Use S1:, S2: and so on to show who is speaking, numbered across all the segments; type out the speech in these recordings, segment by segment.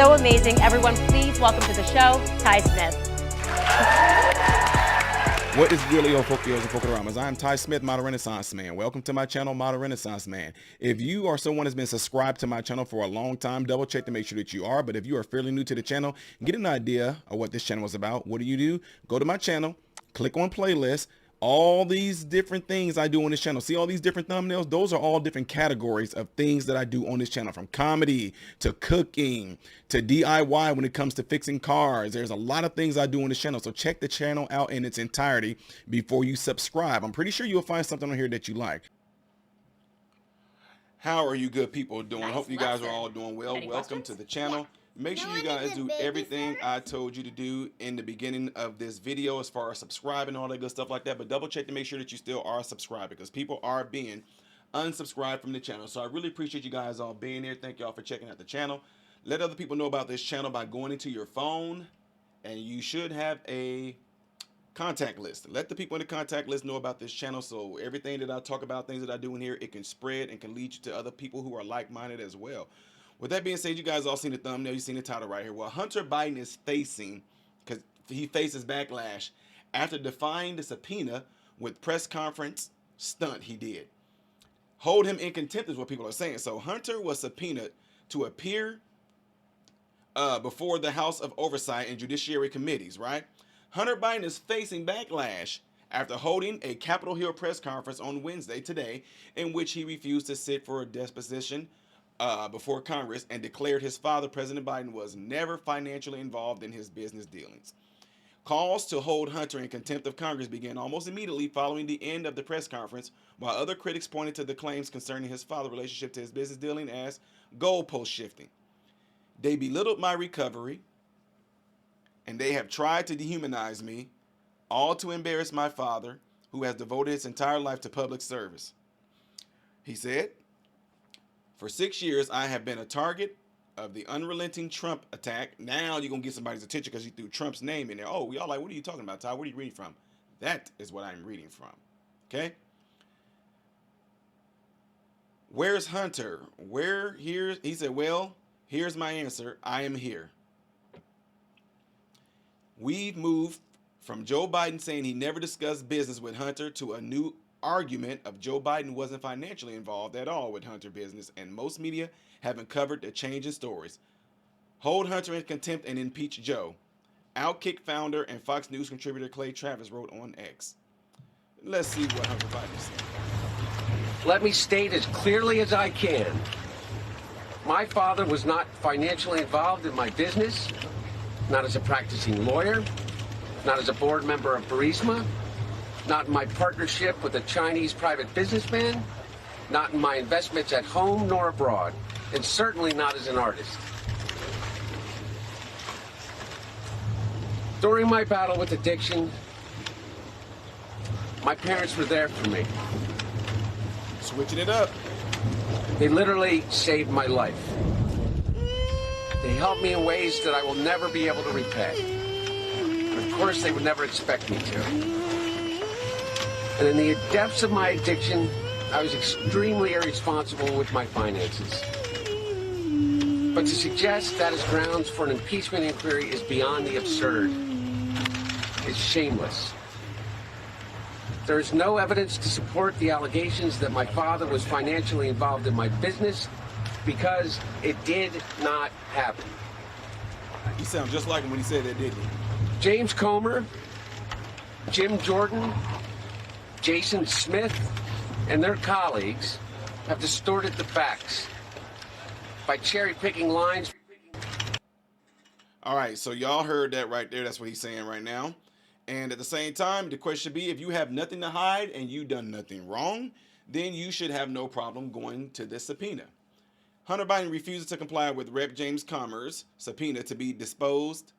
S1: so amazing. Everyone, please welcome to the show, Ty Smith.
S2: What is really Ofokios and Fokaramas? I'm Ty Smith, Model Renaissance Man. Welcome to my channel, Model Renaissance Man. If you are someone that's been subscribed to my channel for a long time, double check to make sure that you are. But if you are fairly new to the channel, get an idea of what this channel is about. What do? Go to my channel, click on playlist. All these different things I do on this channel. See all these different thumbnails? Those are all different categories of things that I do on this channel, from comedy to cooking to DIY when it comes to fixing cars. There's a lot of things I do on this channel. So check the channel out in its entirety before you subscribe. I'm pretty sure you'll find something on here that you like. How are you good people doing?
S1: Nice
S2: Hope you guys are
S1: lesson.
S2: all doing well.
S1: Any
S2: Welcome
S1: questions?
S2: to the channel. Make sure you guys do everything I told you to do in the beginning of this video as far as subscribing and all that good stuff like that. But double check to make sure that you still are subscribed, because people are being unsubscribed from the channel. So I really appreciate you guys all being here. Thank y'all for checking out the channel. Let other people know about this channel by going into your phone, and you should have a contact list. Let the people in the contact list know about this channel, so everything that I talk about, things that I do in here, it can spread and can lead you to other people who are like-minded as well. With that being said, you guys all seen the thumbnail, you seen the title right here. Well, Hunter Biden is facing, because he faces backlash after defying the subpoena with press conference stunt he did. Hold him in contempt is what people are saying. So Hunter was subpoenaed to appear before the House of Oversight and Judiciary Committees, right? Hunter Biden is facing backlash after holding a Capitol Hill press conference on Wednesday today, in which he refused to sit for a deposition before Congress and declared his father, President Biden, was never financially involved in his business dealings. Calls to hold Hunter in contempt of Congress began almost immediately following the end of the press conference, while other critics pointed to the claims concerning his father's relationship to his business dealing as goalpost shifting. They belittled my recovery, and they have tried to dehumanize me, all to embarrass my father, who has devoted his entire life to public service. He said, "For 6 years, I have been a target of the unrelenting Trump attack." Now you're going to get somebody's attention because you threw Trump's name in there. Oh, we all like, what are you talking about, Ty? What are you reading from? That is what I'm reading from. Okay? Where's Hunter? He said, well, here's my answer. I am here. We've moved from Joe Biden saying he never discussed business with Hunter to a new argument of Joe Biden wasn't financially involved at all with Hunter business, and most media haven't covered the change in stories. Hold Hunter in contempt and impeach Joe. Outkick founder and Fox News contributor Clay Travis wrote on X. Let's see what Hunter Biden said.
S3: Let me state as clearly as I can. My father was not financially involved in my business, not as a practicing lawyer, not as a board member of Burisma, not in my partnership with a Chinese private businessman, not in my investments at home nor abroad, and certainly not as an artist. During my battle with addiction, my parents were there for me.
S2: Switching it up.
S3: They literally saved my life. They helped me in ways that I will never be able to repay. But of course, they would never expect me to. And in the depths of my addiction, I was extremely irresponsible with my finances. But to suggest that as grounds for an impeachment inquiry is beyond the absurd. It's shameless. There is no evidence to support the allegations that my father was financially involved in my business, because it did not happen.
S2: He sounds just like him when he said that, didn't he?
S3: James Comer, Jim Jordan, Jason Smith, and their colleagues have distorted the facts by cherry-picking lines.
S2: All right, so y'all heard that right there. That's what he's saying right now. And at the same time, the question should be, if you have nothing to hide and you done nothing wrong, then you should have no problem going to this subpoena. Hunter Biden refuses to comply with Rep. James Comer's subpoena to be disposed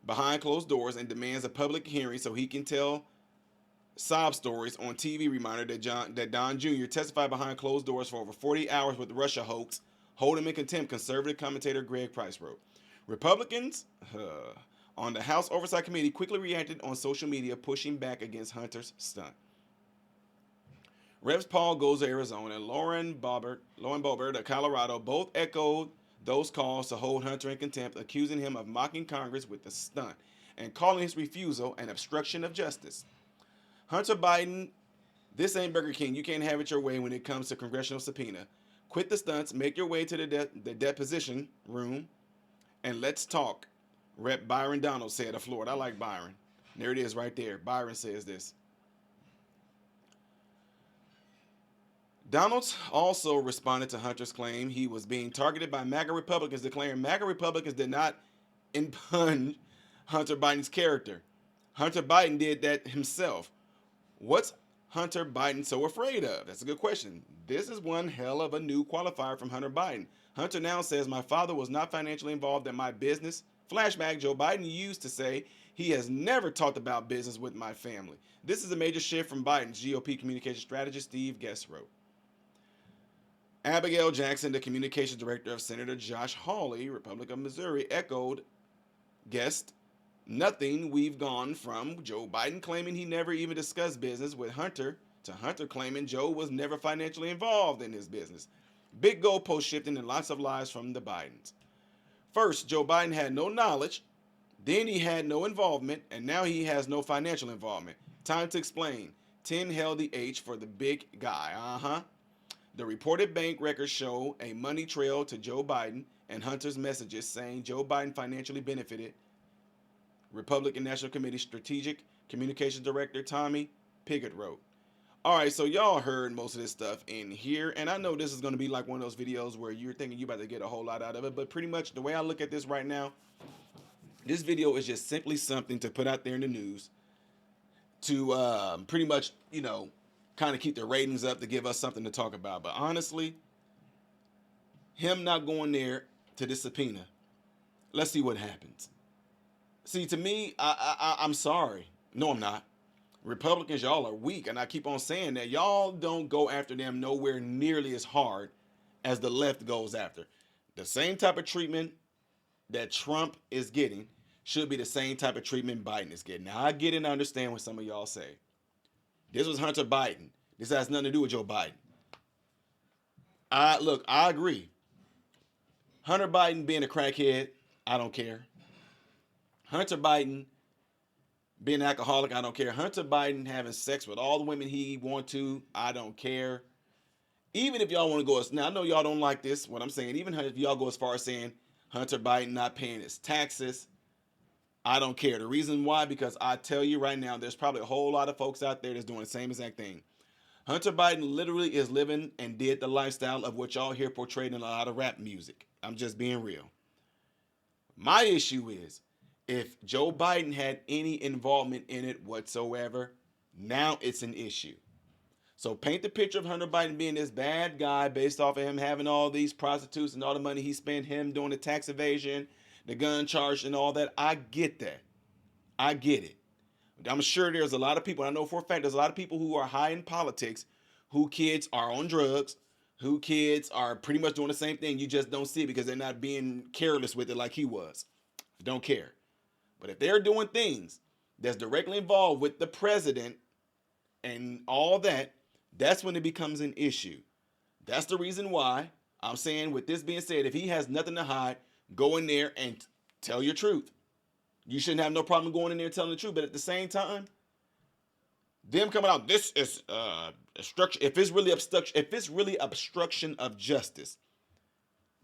S2: behind closed doors and demands a public hearing so he can tell sob stories on TV. Reminder that Don Jr. testified behind closed doors for over 40 hours with the Russia hoax. Hold him in contempt, conservative commentator Greg Price wrote. Republicans on the House Oversight Committee quickly reacted on social media, pushing back against Hunter's stunt. Reps Paul Goes to Arizona and Lauren Boebert of Colorado both echoed those calls to hold Hunter in contempt, accusing him of mocking Congress with a stunt and calling his refusal an obstruction of justice. Hunter Biden, this ain't Burger King. You can't have it your way when it comes to congressional subpoena. Quit the stunts, make your way to the deposition room, and let's talk, Rep. Byron Donald said of Florida. I like Byron. There it is right there. Byron says this. Donald also responded to Hunter's claim he was being targeted by MAGA Republicans, declaring MAGA Republicans did not impugn Hunter Biden's character. Hunter Biden did that himself. What's Hunter Biden so afraid of? That's a good question. This is one hell of a new qualifier from Hunter Biden. Hunter now says, my father was not financially involved in my business. Flashback, Joe Biden used to say he has never talked about business with my family. This is a major shift from Biden's GOP communication strategist, Steve Guest wrote. Abigail Jackson, the communications director of Senator Josh Hawley, Republican of Missouri, echoed Guest, nothing. We've gone from Joe Biden claiming he never even discussed business with Hunter to Hunter claiming Joe was never financially involved in his business. Big goalpost shifting and lots of lies from the Bidens. First, Joe Biden had no knowledge, then he had no involvement, and now he has no financial involvement. Time to explain. 10 held the H for the big guy. The reported bank records show a money trail to Joe Biden and Hunter's messages saying Joe Biden financially benefited. Republican National Committee Strategic Communications Director Tommy Pigott wrote. All right, so y'all heard most of this stuff in here, and I know this is going to be like one of those videos where you're thinking you're about to get a whole lot out of it, but pretty much the way I look at this right now, this video is just simply something to put out there in the news to pretty much, kind of keep the ratings up, to give us something to talk about. But honestly, him not going there to this subpoena, let's see what happens. See, to me, I'm sorry. No, I'm not. Republicans, y'all are weak, and I keep on saying that. Y'all don't go after them nowhere nearly as hard as the left goes after. The same type of treatment that Trump is getting should be the same type of treatment Biden is getting. Now, I get it and I understand what some of y'all say. This was Hunter Biden. This has nothing to do with Joe Biden. Look, I agree. Hunter Biden being a crackhead, I don't care. Hunter Biden being an alcoholic, I don't care. Hunter Biden having sex with all the women he want to, I don't care. Even if y'all want to go, now I know y'all don't like this, what I'm saying, even if y'all go as far as saying Hunter Biden not paying his taxes, I don't care. The reason why, because I tell you right now, there's probably a whole lot of folks out there that's doing the same exact thing. Hunter Biden literally is living and did the lifestyle of what y'all hear portrayed in a lot of rap music. I'm just being real. My issue is, if Joe Biden had any involvement in it whatsoever, now it's an issue. So paint the picture of Hunter Biden being this bad guy based off of him having all these prostitutes and all the money he spent, him doing the tax evasion, the gun charge and all that. I get that. I get it. I'm sure there's a lot of people, I know for a fact there's a lot of people who are high in politics, who kids are on drugs, who kids are pretty much doing the same thing. You just don't see it because they're not being careless with it like he was. Don't care. But if they're doing things that's directly involved with the president and all that, that's when it becomes an issue. That's the reason why I'm saying, with this being said, if he has nothing to hide, go in there and tell your truth. You shouldn't have no problem going in there and telling the truth. But at the same time, them coming out, this is obstruction. If it's really obstruction of justice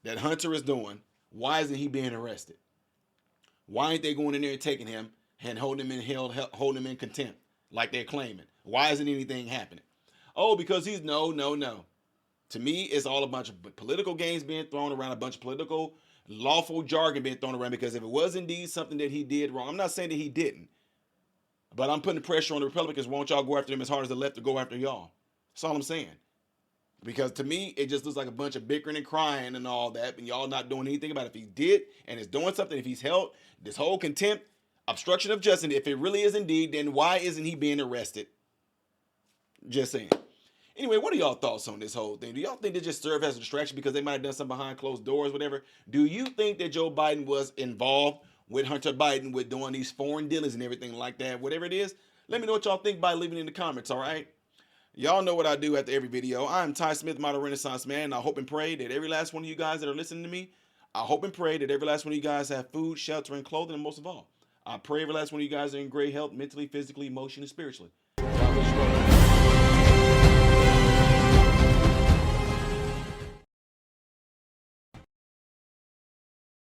S2: that Hunter is doing, why isn't he being arrested? Why ain't they going in there and taking him and holding him in contempt like they're claiming? Why isn't anything happening? Oh, because he's no. To me, it's all a bunch of political games being thrown around, a bunch of political lawful jargon being thrown around, because if it was indeed something that he did wrong, I'm not saying that he didn't, but I'm putting pressure on the Republicans. Won't y'all go after him as hard as the left to go after y'all? That's all I'm saying. Because to me, it just looks like a bunch of bickering and crying and all that, and y'all not doing anything about it. If he did and is doing something, if he's held this whole contempt, obstruction of justice, if it really is indeed, then why isn't he being arrested? Just saying. Anyway, what are y'all thoughts on this whole thing? Do y'all think they just serve as a distraction because they might have done something behind closed doors, whatever? Do you think that Joe Biden was involved with Hunter Biden with doing these foreign dealings and everything like that? Whatever it is, let me know what y'all think by leaving it in the comments, all right? Y'all know what I do after every video. I'm Ty Smith, Model Renaissance Man, and I hope and pray that every last one of you guys that are listening to me I hope and pray that every last one of you guys have food, shelter, and clothing, and most of all, I pray every last one of you guys are in great health, mentally, physically, emotionally, and spiritually. God bless you all.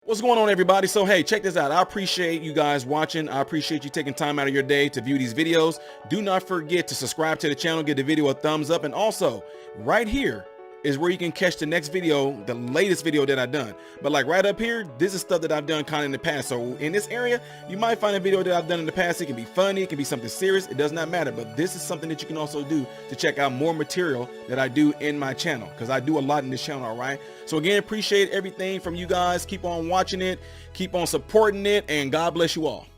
S2: What's going on, everybody? So hey, check this out. I appreciate you guys watching. I appreciate you taking time out of your day to view these videos. Do not forget to subscribe to the channel, give the video a thumbs up, and also right here is where you can catch the next video, the latest video that I've done. But like right up here, this is stuff that I've done kind of in the past. So in this area, you might find a video that I've done in the past. It can be funny, it can be something serious, it does not matter. But this is something that you can also do to check out more material that I do in my channel, because I do a lot in this channel, all right? So again, appreciate everything from you guys. Keep on watching it, keep on supporting it, and God bless you all.